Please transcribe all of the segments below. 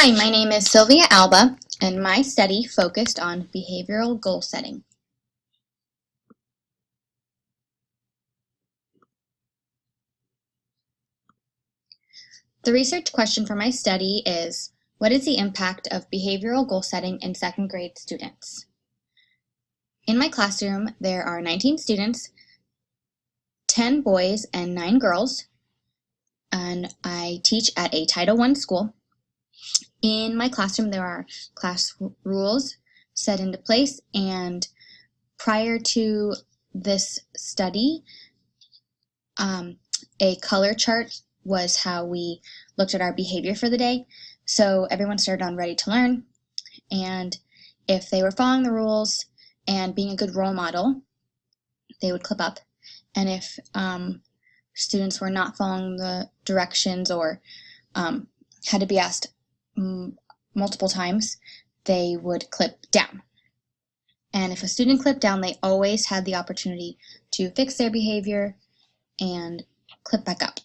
Hi, my name is Sylvia Alba, and my study focused on behavioral goal setting. The research question for my study is, what is the impact of behavioral goal setting in second grade students? In my classroom, there are 19 students, 10 boys and 9 girls, and I teach at a Title I school. In my classroom, there are class rules set into place, and prior to this study, a color chart was how we looked at our behavior for the day. So everyone started on Ready to Learn, and if they were following the rules and being a good role model, they would clip up. And if students were not following the directions or had to be asked multiple times, they would clip down. And if a student clipped down, they always had the opportunity to fix their behavior and clip back up.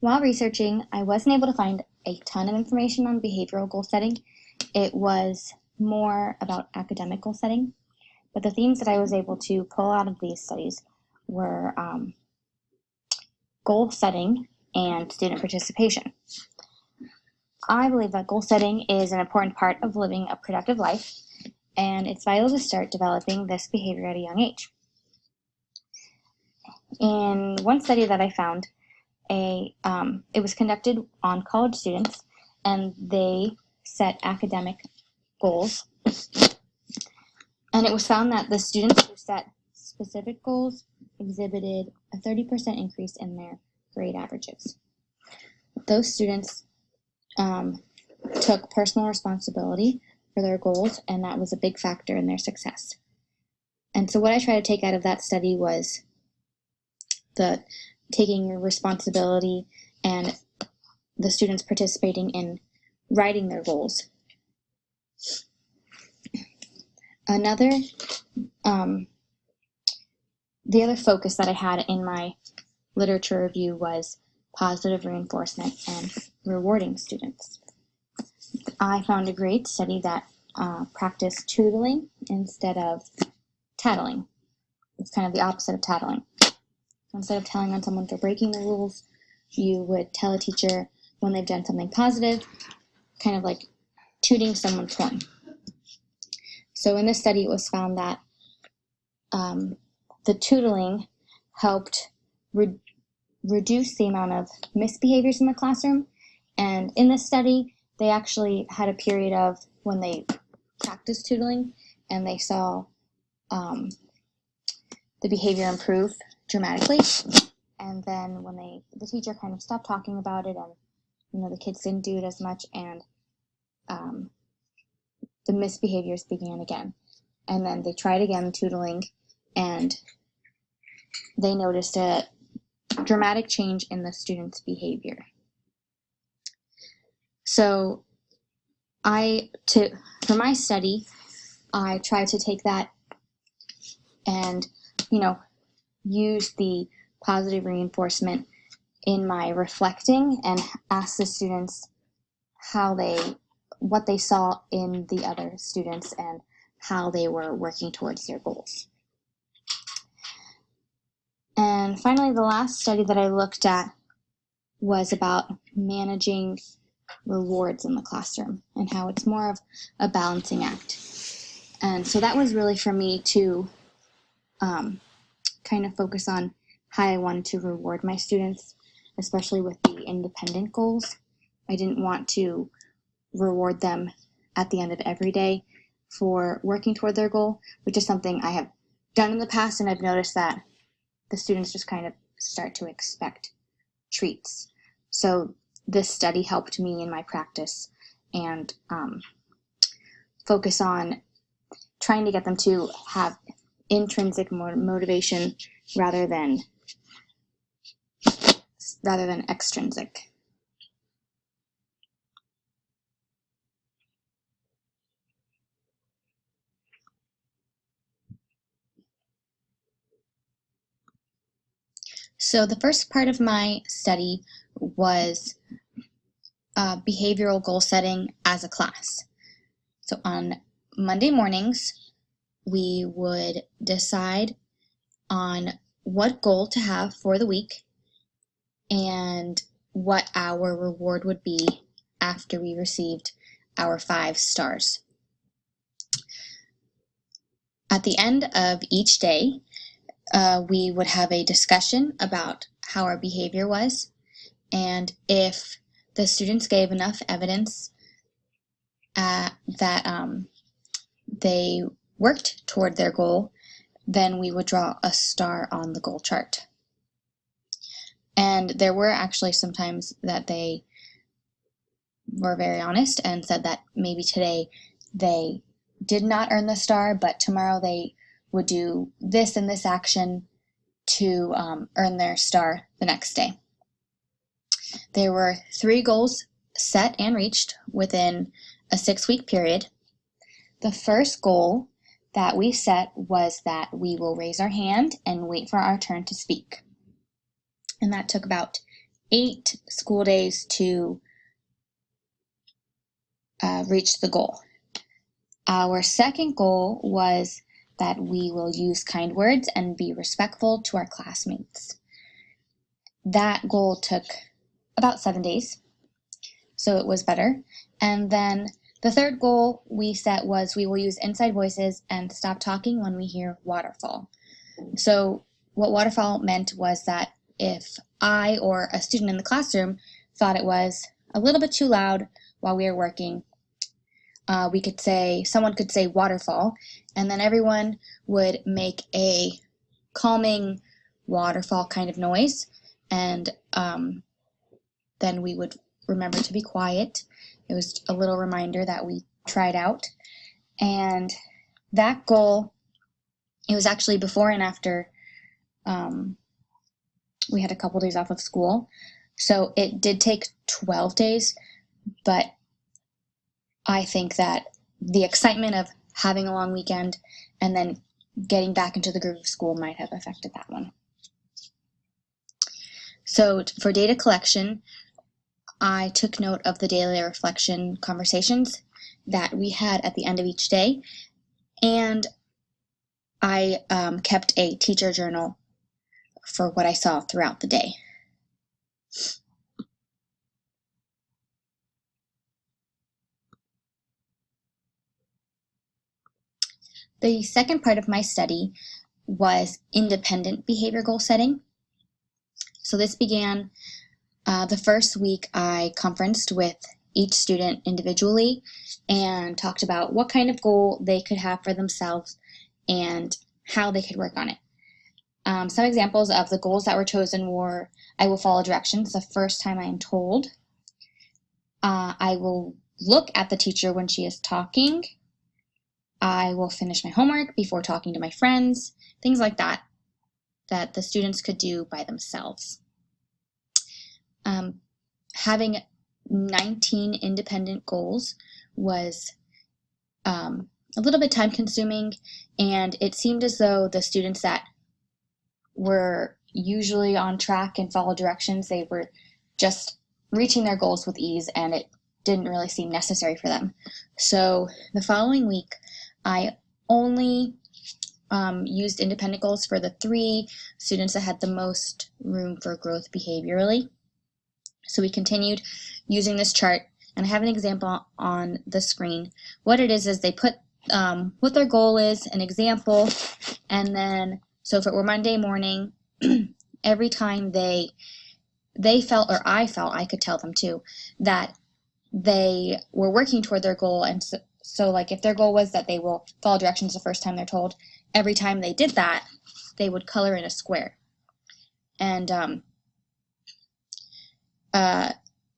While researching, I wasn't able to find a ton of information on behavioral goal setting. It was more about academic goal setting, but the themes that I was able to pull out of these studies were goal setting and student participation. I believe that goal setting is an important part of living a productive life, and it's vital to start developing this behavior at a young age. In one study that I found, it was conducted on college students, and they set academic goals. And it was found that the students who set specific goals exhibited a 30% increase in their grade averages. Those students took personal responsibility for their goals, and that was a big factor in their success. And so what I tried to take out of that study was the taking responsibility and the students participating in writing their goals. The other focus that I had in my literature review was positive reinforcement and rewarding students. I found a great study that practiced tutoring instead of tattling. It's kind of the opposite of tattling. Instead of telling on someone for breaking the rules, you would tell a teacher when they've done something positive, kind of like tooting someone's horn. So in this study, it was found that the tutoring helped reduce the amount of misbehaviors in the classroom. And in this study, they actually had a period of when they practiced tutoring and they saw the behavior improve dramatically. And then when the teacher kind of stopped talking about it, and the kids didn't do it as much, and the misbehaviors began again. And then they tried again tutoring, and they noticed a dramatic change in the students' behavior. So for my study, I tried to take that and use the positive reinforcement in my reflecting and ask the students what they saw in the other students and how they were working towards their goals. And finally, the last study that I looked at was about managing rewards in the classroom and how it's more of a balancing act. And so that was really for me to kind of focus on how I wanted to reward my students, especially with the independent goals. I didn't want to reward them at the end of every day for working toward their goal, which is something I have done in the past, and I've noticed that the students just kind of start to expect treats. So this study helped me in my practice and focus on trying to get them to have intrinsic motivation rather than extrinsic. So the first part of my study was behavioral goal setting as a class. So on Monday mornings, we would decide on what goal to have for the week and what our reward would be after we received our 5 stars. At the end of each day, we would have a discussion about how our behavior was, and if the students gave enough evidence that they worked toward their goal, then we would draw a star on the goal chart. And there were actually some times that they were very honest and said that maybe today they did not earn the star, but tomorrow they would do this and this action to earn their star the next day. There were 3 goals set and reached within a 6-week period. The first goal that we set was that we will raise our hand and wait for our turn to speak. And that took about 8 school days to reach the goal. Our second goal was that we will use kind words and be respectful to our classmates. That goal took about 7 days, so it was better. And then the third goal we set was we will use inside voices and stop talking when we hear waterfall. So what waterfall meant was that if I or a student in the classroom thought it was a little bit too loud while we were working, someone could say waterfall, and then everyone would make a calming waterfall kind of noise, and then we would remember to be quiet. It was a little reminder that we tried out. And that goal, it was actually before and after we had a couple days off of school. So it did take 12 days, but I think that the excitement of having a long weekend and then getting back into the groove of school might have affected that one. So for data collection, I took note of the daily reflection conversations that we had at the end of each day, and I kept a teacher journal for what I saw throughout the day. The second part of my study was independent behavior goal setting. So this began the first week I conferenced with each student individually and talked about what kind of goal they could have for themselves and how they could work on it. Some examples of the goals that were chosen were: I will follow directions the first time I am told. I will look at the teacher when she is talking. I will finish my homework before talking to my friends. Things like that the students could do by themselves. Having 19 independent goals was a little bit time consuming, and it seemed as though the students that were usually on track and follow directions, they were just reaching their goals with ease, and it didn't really seem necessary for them. So the following week, I only used independent goals for the 3 students that had the most room for growth behaviorally. So we continued using this chart, and I have an example on the screen. What it is they put what their goal is, an example, and then, so if it were Monday morning, every time they felt, or I felt, I could tell them too, that they were working toward their goal. And so like if their goal was that they will follow directions the first time they're told, every time they did that, they would color in a square. And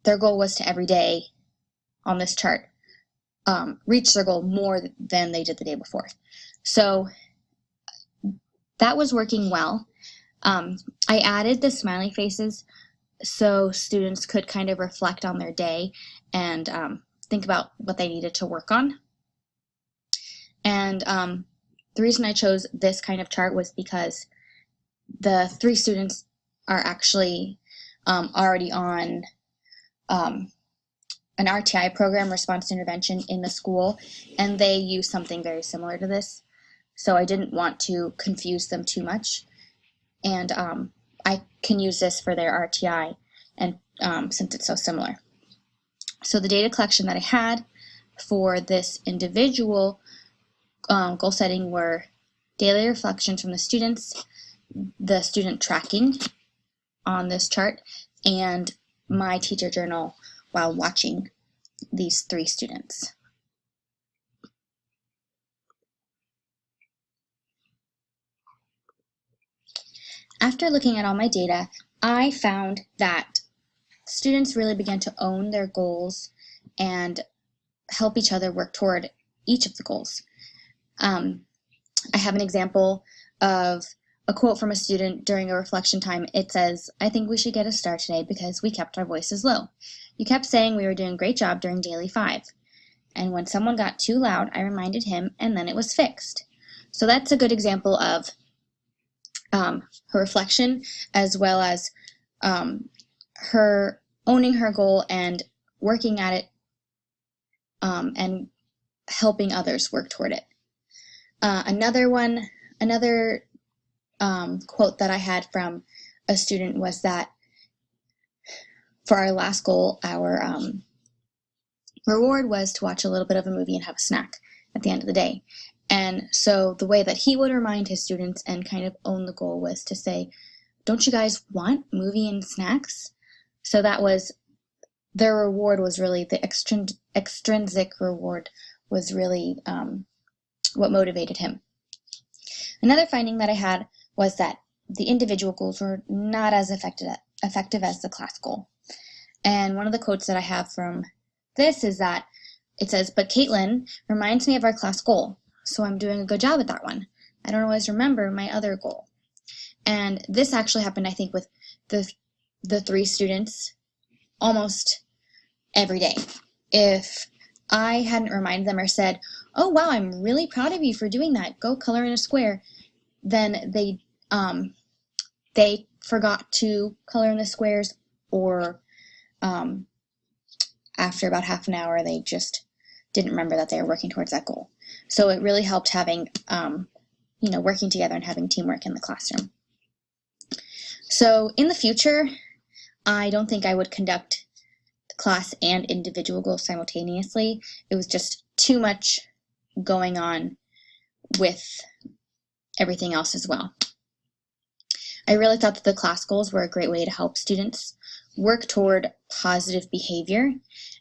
their goal was to every day on this chart reach their goal more than they did the day before. So that was working well. I added the smiley faces so students could kind of reflect on their day and think about what they needed to work on. And the reason I chose this kind of chart was because the 3 students are actually already on an RTI program, response to intervention, in the school, and they use something very similar to this. So I didn't want to confuse them too much, and I can use this for their RTI, and since it's so similar. So the data collection that I had for this individual goal setting were daily reflections from the students, the student tracking on this chart, and my teacher journal while watching these 3 students. After looking at all my data, I found that students really began to own their goals and help each other work toward each of the goals. I have an example of a quote from a student during a reflection time. It says, "I think we should get a star today because we kept our voices low. You kept saying we were doing a great job during daily 5. And when someone got too loud, I reminded him and then it was fixed." So that's a good example of her reflection, as well as her owning her goal and working at it and helping others work toward it. Another quote that I had from a student was that for our last goal, our reward was to watch a little bit of a movie and have a snack at the end of the day. And so the way that he would remind his students and kind of own the goal was to say, "Don't you guys want movie and snacks?" So that was, their reward was really, the extrinsic reward was really what motivated him. Another finding that I had was that the individual goals were not as effective as the class goal. And one of the quotes that I have from this is that it says, "But Caitlin reminds me of our class goal, so I'm doing a good job at that one. I don't always remember my other goal." And this actually happened, I think, with the 3 students almost every day. If I hadn't reminded them or said, "Oh wow, I'm really proud of you for doing that, go color in a square," then they forgot to color in the squares, or after about half an hour they just didn't remember that they were working towards that goal. So it really helped having working together and having teamwork in the classroom. So in the future, I don't think I would conduct class and individual goals simultaneously. It was just too much going on with everything else as well. I really thought that the class goals were a great way to help students work toward positive behavior.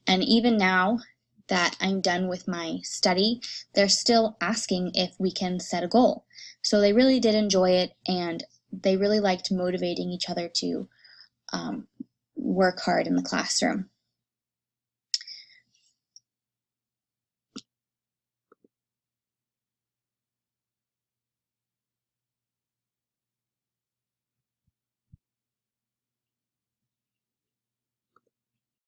And even now that I'm done with my study, they're still asking if we can set a goal. So they really did enjoy it, and they really liked motivating each other to work hard in the classroom.